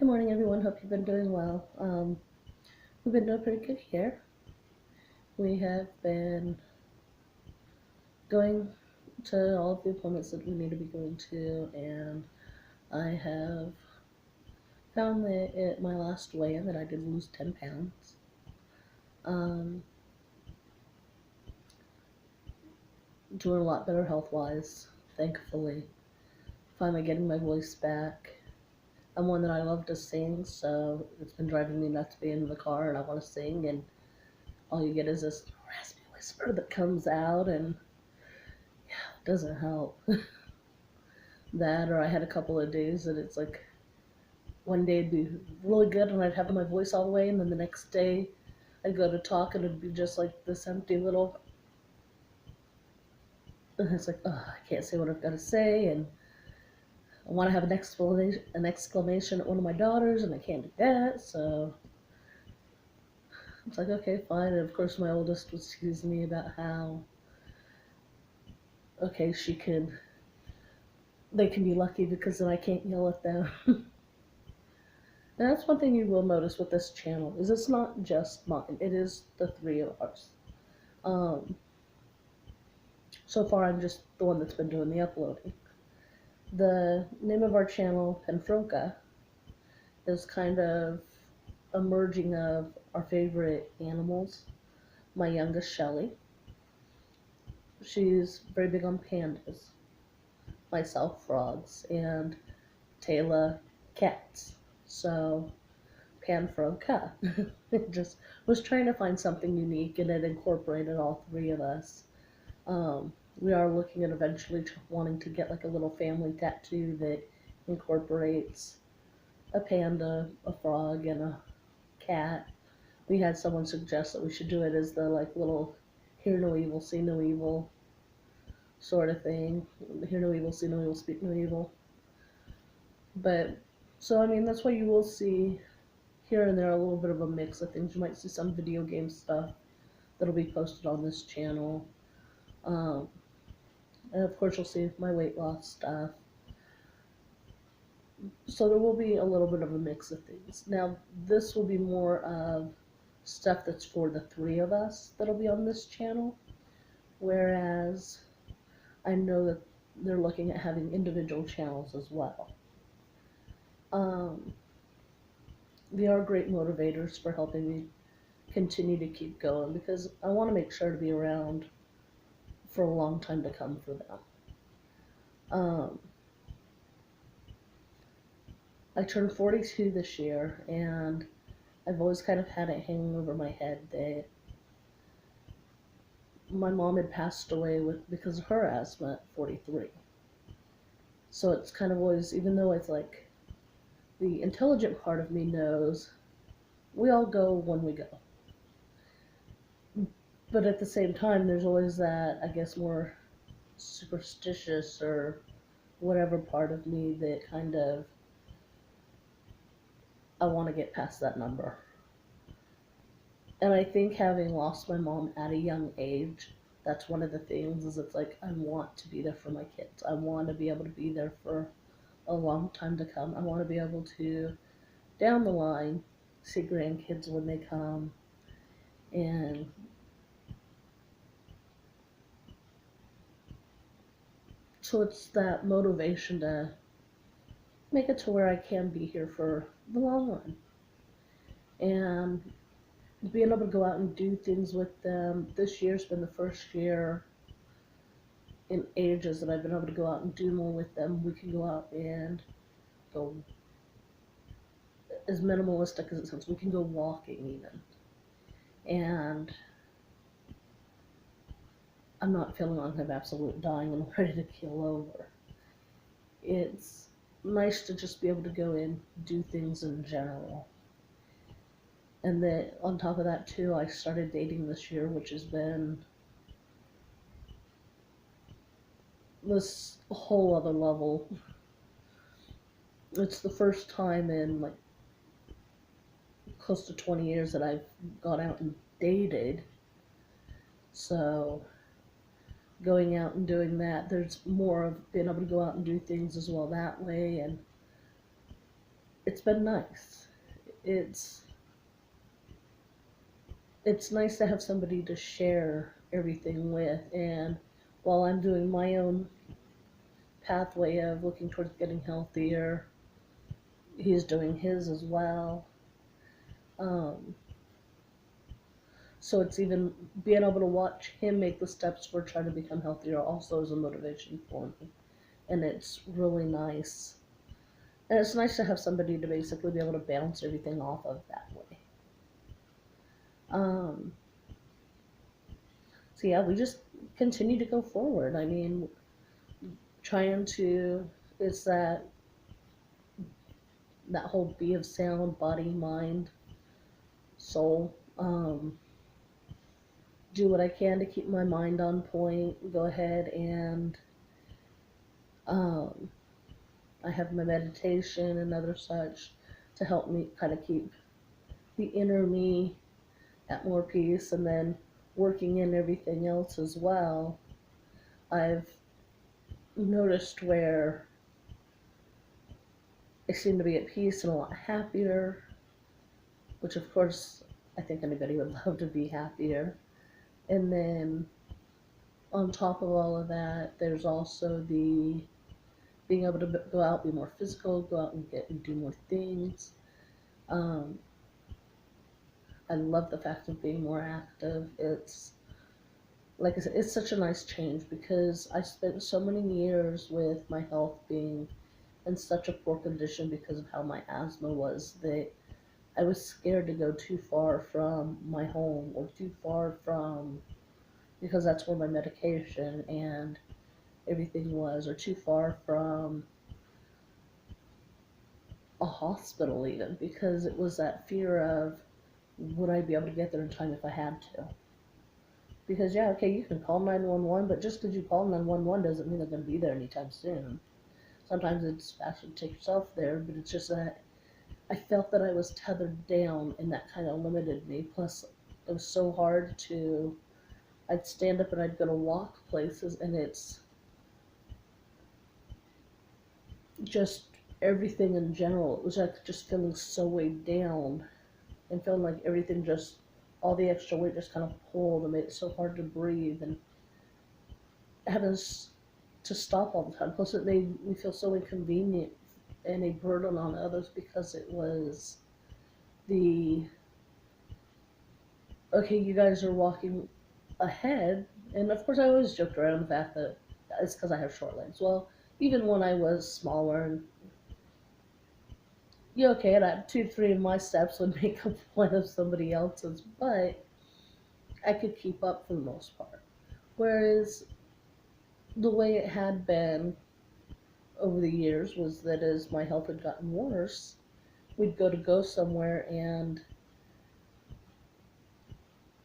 Good morning, everyone. Hope you've been doing well. We've been doing pretty good here. We have been going to all of the appointments that we need to be going to, and I have found that at my last weigh-in that I did lose 10 pounds. Um, Doing a lot better health-wise, thankfully. Finally getting my voice back. I'm one that I love to sing, so it's been driving me nuts being in the car and I want to sing, and all you get is this raspy whisper that comes out, and it doesn't help. That, or I had a couple of days that it's like one day it'd be really good and I'd have my voice all the way, and then the next day I'd go to talk and it'd be just like this empty little. And it's like, oh, I can't say what I've got to say, and I want to have an exclamation at one of my daughters, and I can't do that. So it's like, okay, fine. And of course, my oldest was teasing me about how, okay, they can be lucky because then I can't yell at them. And that's one thing you will notice with this channel is it's not just mine. It is the three of ours. Um, so far, I'm just the one that's been doing the uploading. The name of our channel, Penfroca, is kind of a merging of our favorite animals. My youngest, Shelly, she's very big on pandas. Myself, frogs, and Taylor, cats. So Panfroca. It just was trying to find something unique, and it incorporated all three of us. Um, we are looking at eventually wanting to get like a little family tattoo that incorporates a panda, a frog, and a cat. We had someone suggest that we should do it as the like little hear no evil, see no evil sort of thing. Hear no evil, see no evil, speak no evil. But so I mean that's why you will see here and there a little bit of a mix of things. You might see some video game stuff that'll be posted on this channel. Um, and of course you'll see my weight loss stuff. So there will be a little bit of a mix of things. Now this will be more of stuff that's for the three of us that'll be on this channel, whereas I know that they're looking at having individual channels as well. Um, they are great motivators for helping me continue to keep going because I want to make sure to be around for a long time to come for them. Um, I turned 42 this year, and I've always kind of had it hanging over my head that my mom had passed away because of her asthma at 43. So it's kind of always, even though it's like the intelligent part of me knows we all go when we go. But at the same time, there's always that, I guess, more superstitious or whatever part of me that kind of, I want to get past that number. And I think having lost my mom at a young age, that's one of the things is it's like I want to be there for my kids. I want to be able to be there for a long time to come. I want to be able to, down the line, see grandkids when they come. And so it's that motivation to make it to where I can be here for the long run. And being able to go out and do things with them. This year's been the first year in ages that I've been able to go out and do more with them. We can go out and go as minimalistic as it sounds. We can go walking even. And I'm not feeling like I'm absolute dying and ready to keel over. It's nice to just be able to go in, do things in general. And then on top of that too, I started dating this year, which has been this whole other level. It's the first time in like close to 20 years that I've gone out and dated. So going out and doing that, there's more of being able to go out and do things as well that way. And it's been nice. It's it's nice to have somebody to share everything with, and while I'm doing my own pathway of looking towards getting healthier, he's doing his as well. Um, so it's even being able to watch him make the steps for trying to become healthier also is a motivation for me, and it's really nice. And it's nice to have somebody to basically be able to bounce everything off of that way. Um, so yeah, we just continue to go forward. I mean, trying to it's that whole be of sound, body, mind, soul. Do what I can to keep my mind on point. Go ahead and um, I have my meditation and other such to help me kind of keep the inner me at more peace, and then working in everything else as well. I've noticed where I seem to be at peace and a lot happier, which of course I think anybody would love to be happier. And then on top of all of that, there's also the being able to go out, be more physical, go out and get and do more things. Um, I love the fact of being more active. It's like I said, it's such a nice change because I spent so many years with my health being in such a poor condition because of how my asthma was that I was scared to go too far from my home or too far from because that's where my medication and everything was, or too far from a hospital even because it was that fear of would I be able to get there in time if I had to? Because yeah, okay, you can call 911, but just because you call 911 doesn't mean they're going to be there anytime soon. Sometimes it's faster to take yourself there, but it's just that I felt that I was tethered down, and that kind of limited me. Plus, it was so hard to. I'd stand up and I'd go to walk places, and it's just everything in general. It was like just feeling so weighed down and feeling like everything just, all the extra weight just kind of pulled and made it so hard to breathe and having to stop all the time. Plus, it made me feel so inconvenient and a burden on others because it was the okay, you guys are walking ahead. And of course, I always joked around the fact that it's because I have short legs. Well, even when I was smaller, and yeah, okay, and I, 2, 3 of my steps would make up one of somebody else's, but I could keep up for the most part. Whereas the way it had been over the years was that as my health had gotten worse, we'd go somewhere and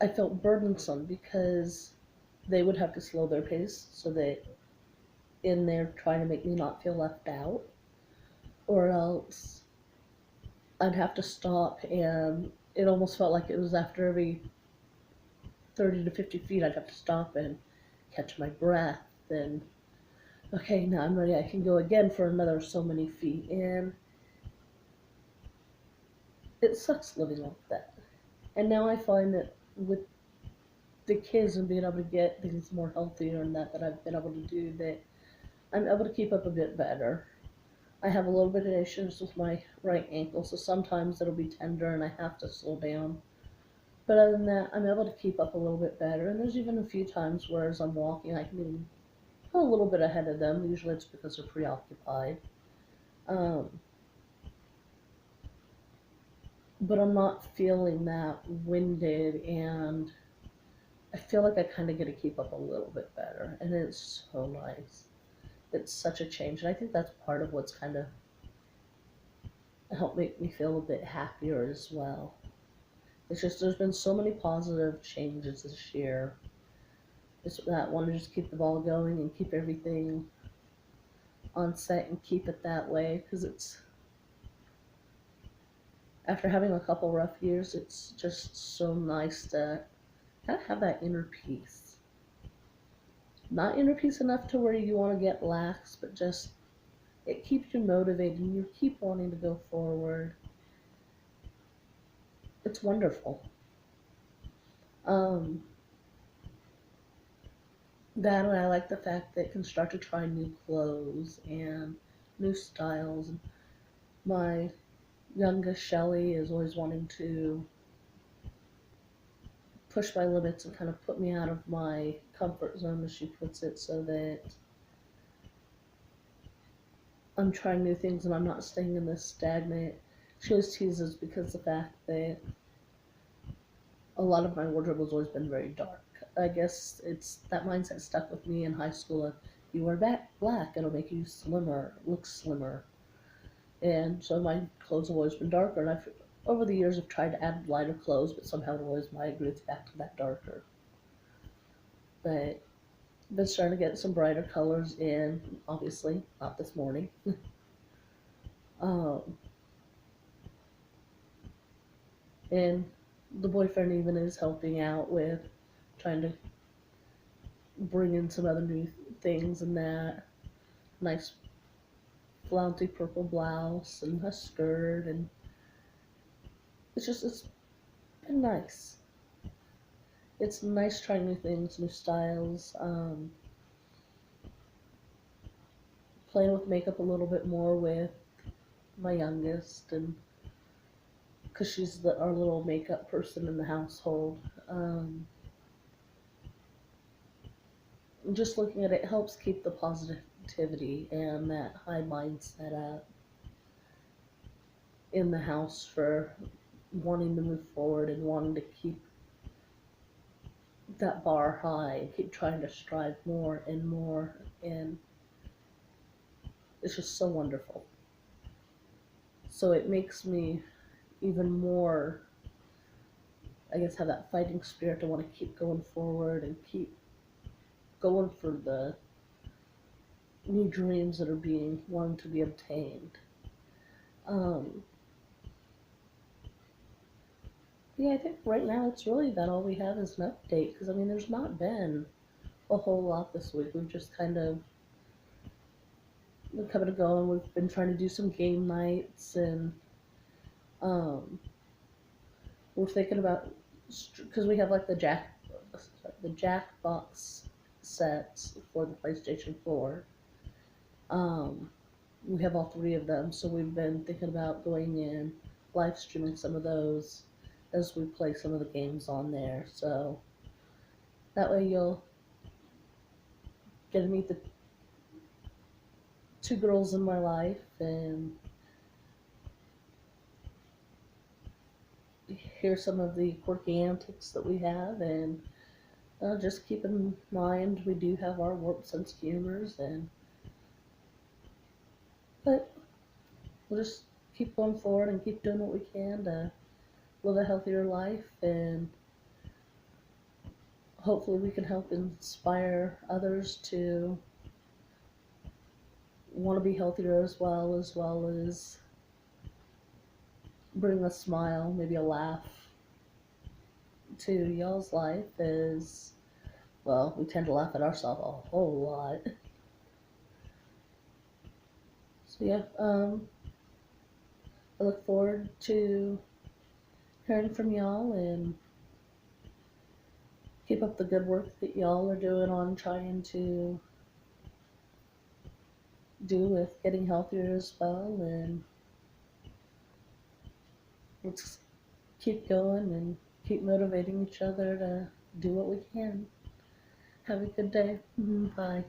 I felt burdensome because they would have to slow their pace so that in there trying to make me not feel left out, or else I'd have to stop and it almost felt like it was after every 30 to 50 feet I'd have to stop and catch my breath and okay, now I'm ready, I can go again for another so many feet, and it sucks living like that. And now I find that with the kids and being able to get things more healthier and that I've been able to do that I'm able to keep up a bit better. I have a little bit of issues with my right ankle, so sometimes it'll be tender and I have to slow down. But other than that, I'm able to keep up a little bit better. And there's even a few times where as I'm walking, I can even go a little bit ahead of them. Usually it's because they're preoccupied. Um, but I'm not feeling that winded, and I feel like I kind of get to keep up a little bit better. And it's so nice. It's such a change. And I think that's part of what's kind of helped make me feel a bit happier as well. It's just there's been so many positive changes this year. Just that want to just keep the ball going and keep everything on set and keep it that way because it's after having a couple rough years, it's just so nice to kind of have that inner peace. Not inner peace enough to where you want to get lax, but just it keeps you motivated and you keep wanting to go forward. It's wonderful. Um, that and I like the fact that it can start to try new clothes and new styles. My youngest Shelly is always wanting to push my limits and kind of put me out of my comfort zone, as she puts it, so that I'm trying new things and I'm not staying in this stagnant. She always teases because the fact that a lot of my wardrobe has always been very dark. I guess it's that mindset stuck with me in high school of you wear black, it'll make you slimmer, look slimmer. And so my clothes have always been darker, and I've over the years I've tried to add lighter clothes, but somehow it always migrates back to that darker. But I've been starting to get some brighter colors in, obviously, not this morning. um, and the boyfriend even is helping out with trying to bring in some other new things and that. Nice flouncy purple blouse and a skirt, and it's been nice. It's nice trying new things, new styles, playing with makeup a little bit more with my youngest, and because she's our little makeup person in the household. Just looking at it helps keep the positivity and that high mindset up in the house for wanting to move forward and wanting to keep that bar high and keep trying to strive more and more. And it's just so wonderful. So it makes me even more, I guess, have that fighting spirit to want to keep going forward and keep going for the new dreams that are being wanting to be obtained. Um, yeah, I think right now it's really that all we have is an update because I mean, there's not been a whole lot this week. We've just kind of been coming and going. We've been trying to do some game nights and um, we're thinking about because we have like the Jackbox sets for the PlayStation 4. Um, we have all three of them, so we've been thinking about going in live streaming some of those as we play some of the games on there. So that way you'll get to meet the two girls in my life and hear some of the quirky antics that we have, and just keep in mind we do have our warped sense of humors, and but we'll just keep going forward and keep doing what we can to live a healthier life, and hopefully we can help inspire others to want to be healthier as well as bring a smile, maybe a laugh to y'all's life. As well, we tend to laugh at ourselves a whole lot. So yeah, I look forward to hearing from y'all and keep up the good work that y'all are doing on trying to do with getting healthier as well. And let's keep going and keep motivating each other to do what we can. Have a good day. Bye.